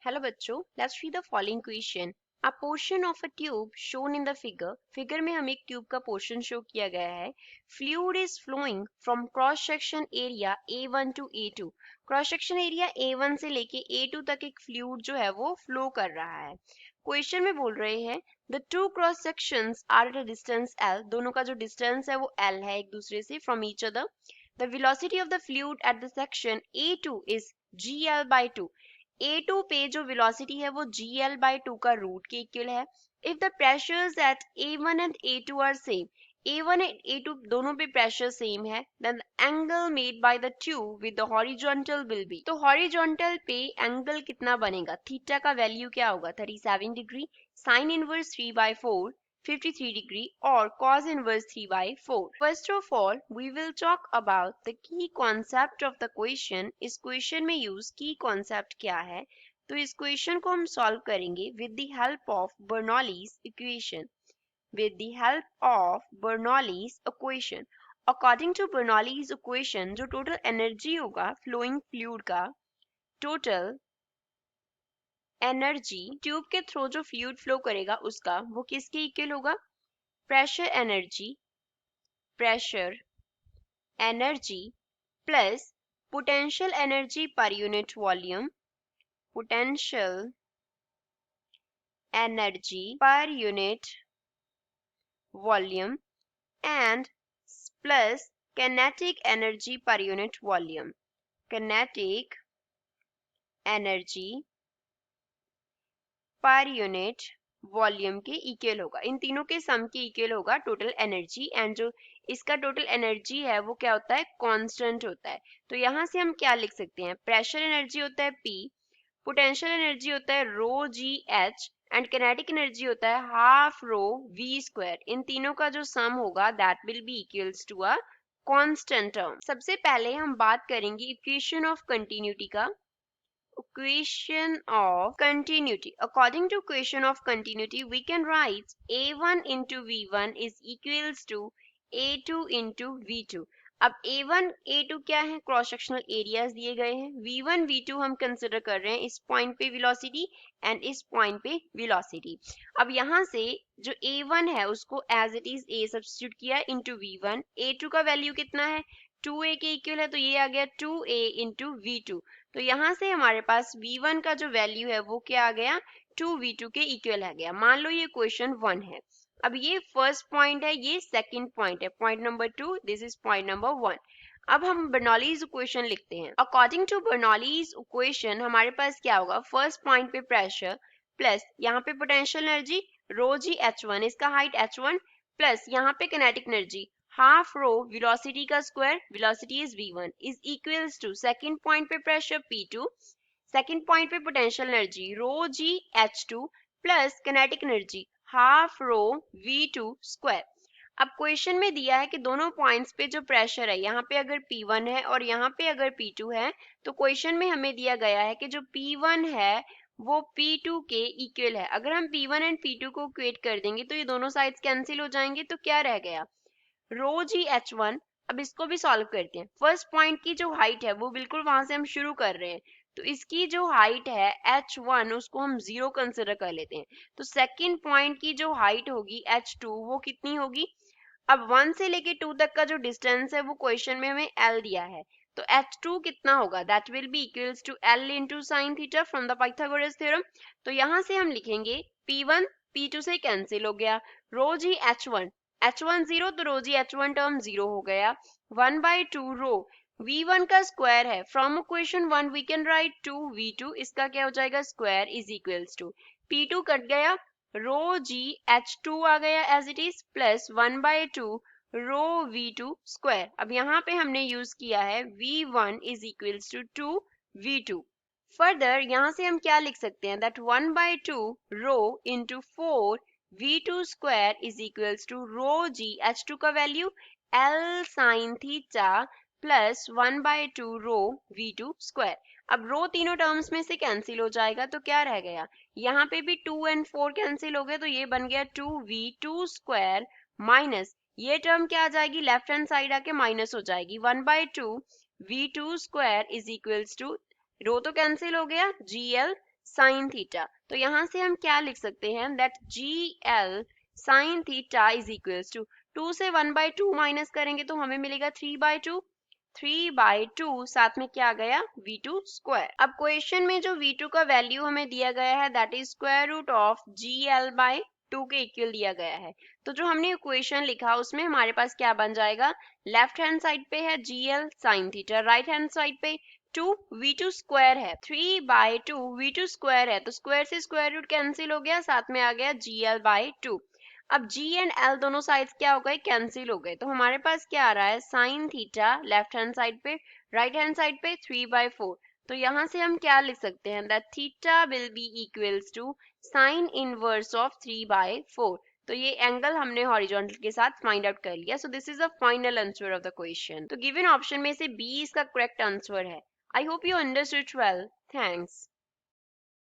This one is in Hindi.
Hello बच्चों, let's read the following question. A portion of a tube shown in the figure में हमें एक ट्यूब का पोर्शन शो किया गया है. Fluid is flowing from cross section area A1 to A2. Cross section area A1 से लेके A2 तक एक फ्लूइड जो है वो फ्लो कर रहा है. क्वेश्चन में बोल रहे हैं the two cross sections are at a distance L. दोनों का जो डिस्टेंस है वो L है एक दूसरे से from each other. The velocity of the fluid at the section A2 is GL/2. A2 पे जो वेलोसिटी है वो GL/2 का रूट के इक्वल है. If the pressures at A1 and A2 are same, A1 and A2 दोनों पे प्रेशर सेम है, then the angle made by the tube with the horizontal will be. तो हॉरिजॉन्टल पे एंगल कितना बनेगा, थीटा का वैल्यू क्या होगा 37 degree, sine inverse 3/4 53 degree or cos inverse 3/4. First of all, we will talk about the key concept of the question. इस क्वेश्चन में यूज की कॉन्सेप्ट क्या है. तो इस क्वेश्चन को हम सॉल्व करेंगे with the help of Bernoulli's equation. With the help of Bernoulli's equation. According to Bernoulli's equation, जो टोटल एनर्जी होगा फ्लोइंग फ्लूइड का, टोटल एनर्जी ट्यूब के थ्रू जो फ्लूइड फ्लो करेगा उसका, वो किसके इक्वल होगा, pressure energy plus potential energy per unit volume, potential energy per unit volume and plus kinetic energy per unit volume, kinetic energy per unit volume के इक्वल होगा. इन तीनों के सम के इक्वल होगा टोटल एनर्जी. एंड जो इसका टोटल एनर्जी है वो क्या होता है, कांस्टेंट होता है. तो यहाँ से हम क्या लिख सकते हैं, प्रेशर एनर्जी होता है P, पोटेंशियल एनर्जी होता है rho g h and kinetic energy होता है हाफ रो V स्क्वायर. इन तीनों का जो सम होगा that will be equals to a constant term. सबसे पहले हम बात करेंगे इक्वेशन ऑफ कंटिन्यूटी का. Equation of continuity. According to equation of continuity, we can write A1 into V1 is equals to A2 into V2. अब A1 A2 क्या है, क्रॉस सेक्शनल एरियाज दिए गए हैं. V1 V2 हम कंसिडर कर रहे हैं इस पॉइंट पे वेलोसिटी एंड इस पॉइंट पे वेलोसिटी. अब यहाँ से जो A1 है उसको as it is A substitute किया इंटू V1. A2 का वैल्यू कितना है, 2A के इक्वल है, तो ये आ गया 2A इंटू V2. तो यहाँ से हमारे पास V1 का जो वैल्यू है वो क्या आ गया, 2V2 के इक्वल आ गया. मान लो ये क्वेश्चन 1 है. अब ये फर्स्ट पॉइंट है, ये सेकंड पॉइंट है, point number 2, this is point number 1. अब हम बर्नौलीज इक्वेशन लिखते हैं. अकॉर्डिंग टू बर्नौलीज इक्वेशन हमारे पास क्या होगा, फर्स्ट पॉइंट पे प्रेशर प्लस यहाँ पे पोटेंशियल एनर्जी रो जी H1, इसका हाइट H1, प्लस यहाँ पे kinetic energy half rho velocity का square, velocity is V1 is equals to second point पे प्रेशर P2, सेकंड पॉइंट पे potential energy rho g H2 plus kinetic energy half rho V2 square. अब क्वेश्चन में दिया है कि दोनों पॉइंट्स पे जो प्रेशर है, यहाँ पे अगर P1 है और यहाँ पे अगर P2 है, तो क्वेश्चन में हमें दिया गया है कि जो P1 है वो P2 के इक्वल है. अगर हम P1 एंड P2 को इक्वेट कर देंगे तो ये दोनों साइड्स कैंसिल हो जाएंगे, तो क्या रह गया, रो जी H1. अब इसको भी सॉल्व करते हैं. फर्स्ट पॉइंट की जो हाइट है वो बिल्कुल वहां से हम शुरू कर रहे हैं, तो इसकी जो हाइट है H1 उसको हम 0 कंसिडर कर लेते हैं. तो सेकंड पॉइंट की जो हाइट होगी H2 वो कितनी होगी, अब 1 से लेके 2 तक का जो डिस्टेंस है वो क्वेश्चन में हमें L दिया है, तो H2 कितना होगा, that will be equals to L into sine theta from the Pythagoras theorem. तो यहाँ से हम लिखेंगे P1 P2 से कैंसिल हो गया, रो जी H1 0, तो रो जी H1 टर्म 0 हो गया, 1/2 रो V1 का स्क्वायर है, from equation 1 we can write 2V2, इसका क्या हो जाएगा square is equals to P2 cut गया, रो जी H2 आ गया as it is plus 1/2 rho V2 square. अब यहाँ पे हमने यूज किया है V1 is equals to 2V2. Further यहाँ से हम क्या लिख सकते हैं, that 1/2 rho into 4 V2 square is equals to rho g H2 का value L sine theta plus 1/2 rho V2 square. अब रो तीनों टर्म्स में से कैंसिल हो जाएगा, तो क्या रह गया, यहाँ पे भी 2 एंड 4 कैंसिल हो गए, तो ये बन गया 2V2 स्क्वायर माइनस ये टर्म क्या आ जाएगी, लेफ्ट हैंड साइड आके माइनस हो जाएगी, 1/2 V2 square is equals to रो तो कैंसिल हो गया GL साइन थीटा। तो यहाँ से हम क्या लिख सकते हैं, that GL sine theta is equals to 2 से 1/2 माइनस करेंगे तो हमें मिलेगा 3/2, 3/2 साथ में क्या आ गया V2 स्क्वायर। अब क्वेश्चन में जो V2 का वैल्यू हमें दिया गया है that is square root of GL/2 के इक्वल दिया गया है। तो जो हमने इक्वेशन लिखा उसमें हमारे पास क्या बन जाएगा, लेफ्ट हैंड साइड पे है GL sine theta, right hand side पे 2 V2 स्क्वायर है, 3/2 V2 स्क्वायर है, तो स्क्वायर से स्क्वायर रूट कैंसिल हो गया, साथ में आ गया GL/2। अब G एंड L दोनों साइड्स क्या हो गए, कैंसिल हो गए, तो हमारे पास क्या आ रहा है, sine theta left hand side पे, राइट हैंड साइड पे 3/4। तो यहाँ से हम क्या लिख सकते हैं, that theta will be equals to sine inverse of 3/4। तो ये एंगल हमने हॉरिजॉन्टल के साथ फाइंड आउट कर लिया। So this is the final answer of the question. तो गिवन ऑप्शन में से बी इसका करेक्ट आंसर है। I hope you understood well. Thanks.